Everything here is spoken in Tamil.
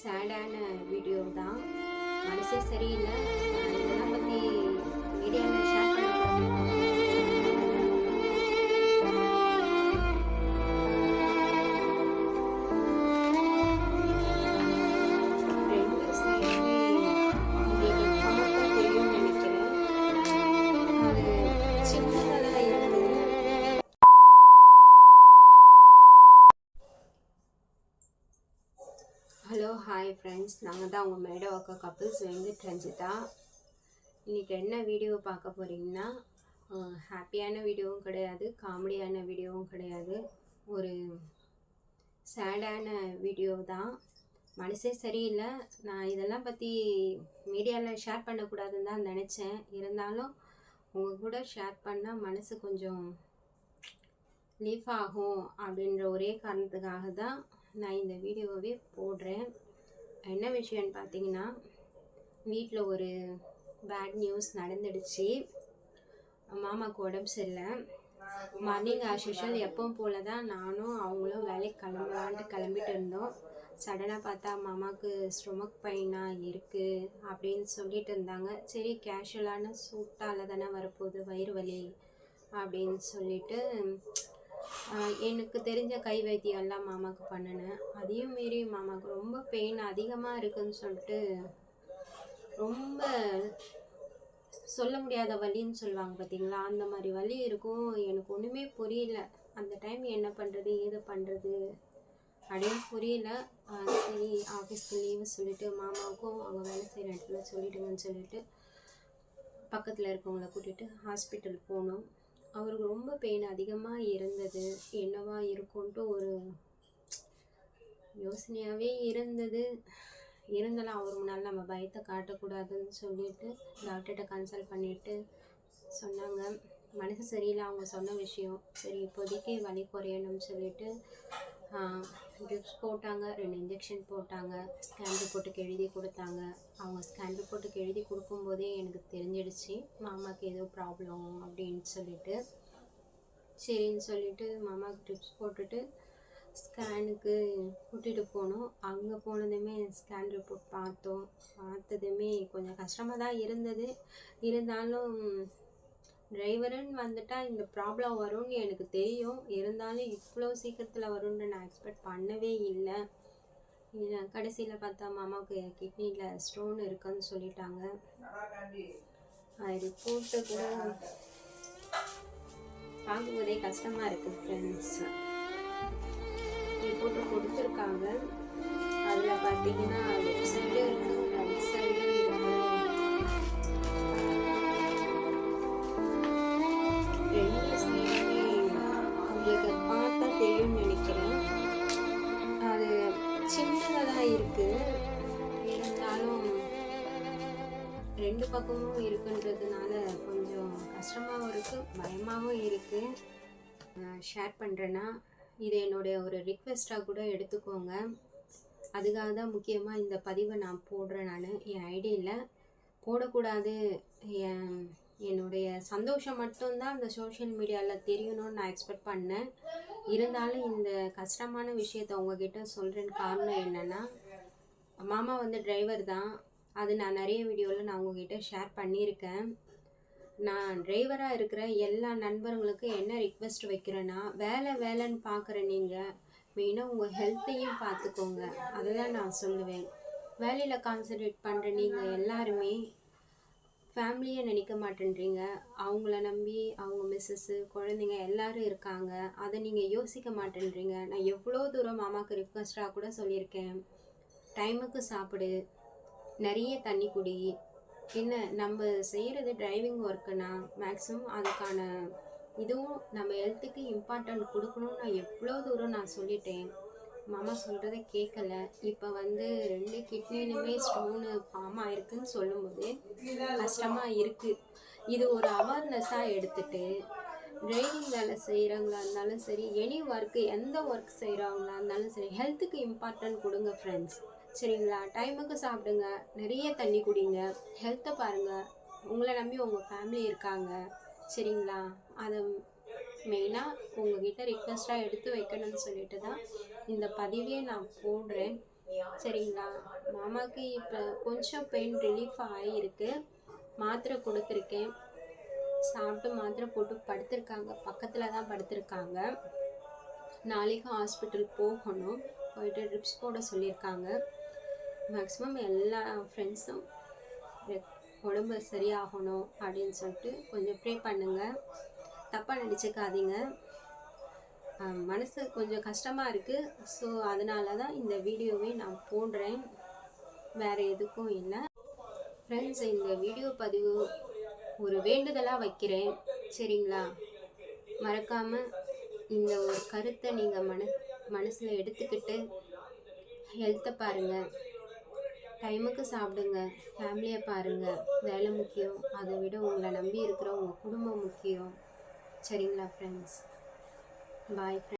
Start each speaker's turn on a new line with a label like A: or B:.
A: சேடான வீடியோ தான். மனசே சரியில்லை. இதெல்லாம் பற்றி மீடியாவில் ஷேர் பண்ணக்கூடாது. ரெண்டு சைடுமே உங்களுக்கு பார்த்தா தெரியும்னு நினைக்கிறேன். அது சின்னதாக தான் இருக்குது. ஹலோ ஹாய் ஃப்ரெண்ட்ஸ், நாங்கள் தான் உங்கள் மேடோ அக்கா கப்பிள்ஸ் வெங்கட் ரஞ்சிதா. இன்றைக்கி என்ன வீடியோ பார்க்க போகிறீங்கன்னா, ஹாப்பியான வீடியோவும் கிடையாது, காமெடியான வீடியோவும் கிடையாது, ஒரு சேடான வீடியோ தான். மனசே சரியில்லை. நான் இதெல்லாம் பற்றி மீடியாவில் ஷேர் பண்ணக்கூடாதுன்னு தான் நினச்சேன். இருந்தாலும் உங்கள் கூட ஷேர் பண்ணால் மனசு கொஞ்சம் லீஃப் ஆகும் அப்படின்ற ஒரே காரணத்துக்காக தான் நான் இந்த வீடியோவே போடுறேன். என்ன விஷயம்னு பார்த்தீங்கன்னா, வீட்டில் ஒரு பேட் நியூஸ் நடந்துடுச்சு. மாமாவுக்கு உடம்பு சரியில்லை. மார்னிங் ஆஸ் யூஷுவல் எப்பவும் போல தான் நானும் அவங்களும் வேலைக்கு கிளம்பிட்டு இருந்தோம். சடனாக பார்த்தா மாமாவுக்கு ஸ்டொமக் பெயினாக இருக்குது அப்படின்னு சொல்லிட்டு இருந்தாங்க. சரி, கேஷுவலான சூட்டால் தானே வரப்போகுது, வயிறு வலி அப்படின்னு சொல்லிட்டு எனக்கு தெரிஞ்ச கை வைத்தியம் எல்லாம் மாமாவுக்கு பண்ணினேன். அதையும் மீறி மாமாவுக்கு ரொம்ப பெயின் அதிகமாக இருக்குதுன்னு சொல்லிட்டு, ரொம்ப சொல்ல முடியாத வலின்னு சொல்லுவாங்க பார்த்தீங்களா, அந்த மாதிரி வலி இருக்கும். எனக்கு ஒன்றுமே புரியல. அந்த டைம் என்ன பண்ணுறது ஏது பண்ணுறது அப்படின்னு புரியல. சரி, ஆஃபீஸ்க்கு லீவு சொல்லிவிட்டு மாமாவுக்கும் அவங்க வேலை செய்கிற இடத்துல சொல்லிவிடுங்கன்னு சொல்லிவிட்டு பக்கத்தில் இருக்கவங்கள கூட்டிகிட்டு ஹாஸ்பிட்டல் போனோம். அவருக்கு ரொம்ப பெயின் அதிகமாக இருந்தது. என்னவா இருக்கும்ன்ட்டு ஒரு யோசனையாகவே இருந்தது. இருந்தாலும் அவர் முன்னால் நம்ம பயத்தை காட்டக்கூடாதுன்னு சொல்லிட்டு டாக்டர்கிட்ட கன்சல்ட் பண்ணிவிட்டு சொன்னாங்க, மனசு சரியில்லை. அவங்க சொன்ன விஷயம் சரி, இப்போதைக்கு வலி குறையணும்னு சொல்லிட்டு ட்ரிப்ஸ் போட்டாங்க, 2 இன்ஜெக்ஷன் போட்டாங்க, ஸ்கேன் ரிப்போர்ட்டுக்கு எழுதி கொடுத்தாங்க. அவங்க ஸ்கேன் ரிப்போர்ட்டுக்கு எழுதி கொடுக்கும்போதே எனக்கு தெரிஞ்சிடுச்சு மாமாவுக்கு ஏதோ ப்ராப்ளம் அப்படின்னு சொல்லிட்டு. சரின்னு சொல்லிட்டு மாமாவுக்கு ட்ரிப்ஸ் போட்டுட்டு ஸ்கேனுக்கு கூட்டிகிட்டு போனோம். அங்கே போனதுமே ஸ்கேன் ரிப்போர்ட் பார்த்ததுமே கொஞ்சம் கஷ்டமாக தான் இருந்தது. இருந்தாலும் டிரைவருன்னு வந்துட்டால் இந்த ப்ராப்ளம் வரும்னு எனக்கு தெரியும். இருந்தாலும் இவ்வளோ சீக்கிரத்தில் வரும்னு நான் எக்ஸ்பெக்ட் பண்ணவே இல்லை. கடைசியில் பார்த்தா மாமாவுக்கு கிட்னியில் ஸ்டோன் இருக்குன்னு சொல்லிட்டாங்க. ரிப்போர்ட்டு கூட பார்க்கும்போதே கஷ்டமாக இருக்குது ஃப்ரெண்ட்ஸ். ரிப்போர்ட்டு கொடுத்துருக்காங்க. அதில் பார்த்தீங்கன்னா லெஃப்ட் சைடு இருக்குது, ரைட் சைடு இருக்குது. ரெண்டு சைடுமே உங்களுக்கு பார்த்தா தெரியும்னு நினைக்கிறேன். அது சின்னதாக தான் இருக்குது. இருந்தாலும் ரெண்டு பக்கமும் இருக்குன்றதுனால கொஞ்சம் கஷ்டமாகவும் இருக்குது, பயமாகவும் இருக்குது. ஷேர் பண்ணுறேன்னா இது என்னுடைய ஒரு ரிக்வெஸ்ட்டாக கூட எடுத்துக்கோங்க. அதுக்காக தான் முக்கியமாக இந்த பதிவை நான் போடுறேன். நான் என் ஐடியில் போடக்கூடாது, என்னுடைய சந்தோஷம் மட்டும்தான் அந்த சோஷியல் மீடியாவில் தெரியணும்னு நான் எக்ஸ்பெக்ட் பண்ணேன். இருந்தாலும் இந்த கஷ்டமான விஷயத்தை உங்ககிட்ட சொல்கிறேன்னு காரணம் என்னென்னா, மாமா டிரைவர் தான். அது நான் நிறைய வீடியோவில் நான் உங்ககிட்ட ஷேர் பண்ணியிருக்கேன். நான் டிரைவராக இருக்கிற எல்லா நண்பர்களுக்கும் என்ன ரிக்வெஸ்ட் வைக்கிறேன்னா, வேலைன்னு பார்க்குற நீங்கள் மெயினாக உங்கள் ஹெல்த்தையும் பார்த்துக்கோங்க. அதை தான் நான் சொல்லுவேன். வேலையில் கான்சன்ட்ரேட் பண்ணுற நீங்கள் எல்லாருமே ஃபேமிலியை நினைக்க மாட்டேன்றீங்க. அவங்கள நம்பி அவங்க மிஸ்ஸஸ்ஸு, குழந்தைங்க எல்லோரும் இருக்காங்க. அதை நீங்கள் யோசிக்க மாட்டேன்றீங்க. நான் எவ்வளோ தூரம் மாமாவுக்கு ரிக்வெஸ்ட்டாக கூட சொல்லியிருக்கேன். டைமுக்கு சாப்பிடு, நிறைய தண்ணி குடி. என்ன நம்ம செய்கிறது டிரைவிங் ஒர்க்குனா மேக்ஸிமம் அதுக்கான இதுவும் நம்ம ஹெல்த்துக்கு இம்பார்ட்டன்ட் கொடுக்கணும்னு நான் எவ்வளோ தூரம் நான் சொல்லிட்டேன். மாமா சொல்கிறத கேட்கல. இப்போ 2 கிட்னிலுமே ஸ்டோனு ஃபார்ம் ஆயிருக்குன்னு சொல்லும்போது கஷ்டமாக இருக்குது. இது ஒரு அவேர்னஸாக எடுத்துகிட்டு டிரைவிங் வேலை செய்கிறவங்களா இருந்தாலும் சரி, எனி ஒர்க்கு எந்த ஒர்க் செய்கிறவங்களா இருந்தாலும் சரி, ஹெல்த்துக்கு இம்பார்ட்டன்ட் கொடுங்க ஃப்ரெண்ட்ஸ். சரிங்களா? டைமுக்கு சாப்பிடுங்க, நிறைய தண்ணி குடிங்க, ஹெல்த்தை பாருங்கள். உங்களை நம்பி உங்கள் ஃபேமிலி இருக்காங்க. சரிங்களா? அதை மெயினாக உங்ககிட்ட ரிக்வெஸ்ட்டாக எடுத்து வைக்கணும்னு சொல்லிட்டு தான் இந்த பதிவே நான் போடுறேன். சரிங்களா? மாமாவுக்கு இப்போ கொஞ்சம் பெயின் ரிலீஃப் ஆகியிருக்கு. மாத்திரை கொடுத்துருக்கேன். சாப்பிட்டு மாத்திரை போட்டு படுத்திருக்காங்க. பக்கத்தில் தான் படுத்திருக்காங்க. நாளைக்கு ஹாஸ்பிட்டல் போகணும். போயிட்டு ட்ரிப்ஸ் போட சொல்லியிருக்காங்க. மேக்ஸிமம் எல்லா ஃப்ரெண்ட்ஸும் உடம்பு சரியாகணும் அப்படின்னு சொல்லிட்டு கொஞ்சம் ப்ரே பண்ணுங்கள். தப்பாக நினச்சிக்காதீங்க. மனசு கொஞ்சம் கஷ்டமாக இருக்குது. ஸோ அதனால தான் இந்த வீடியோவை நான் போடுறேன், வேறு எதுக்கும் இல்லை. ஃப்ரெண்ட்ஸ், இந்த வீடியோ பதிவு ஒரு வேண்டுதலாக வைக்கிறேன், சரிங்களா? மறக்காமல் இந்த ஒரு கருத்தை நீங்கள் மனசில் எடுத்துக்கிட்டு ஹெல்த்தை பாருங்கள், டைமுக்கு சாப்பிடுங்க, ஃபேமிலியை பாருங்கள். வேலை முக்கியம், அதை விட உங்களை நம்பி இருக்கிற உங்கள் குடும்பம் முக்கியம். சரிங்களா ஃப்ரெண்ட்ஸ்? பாய்.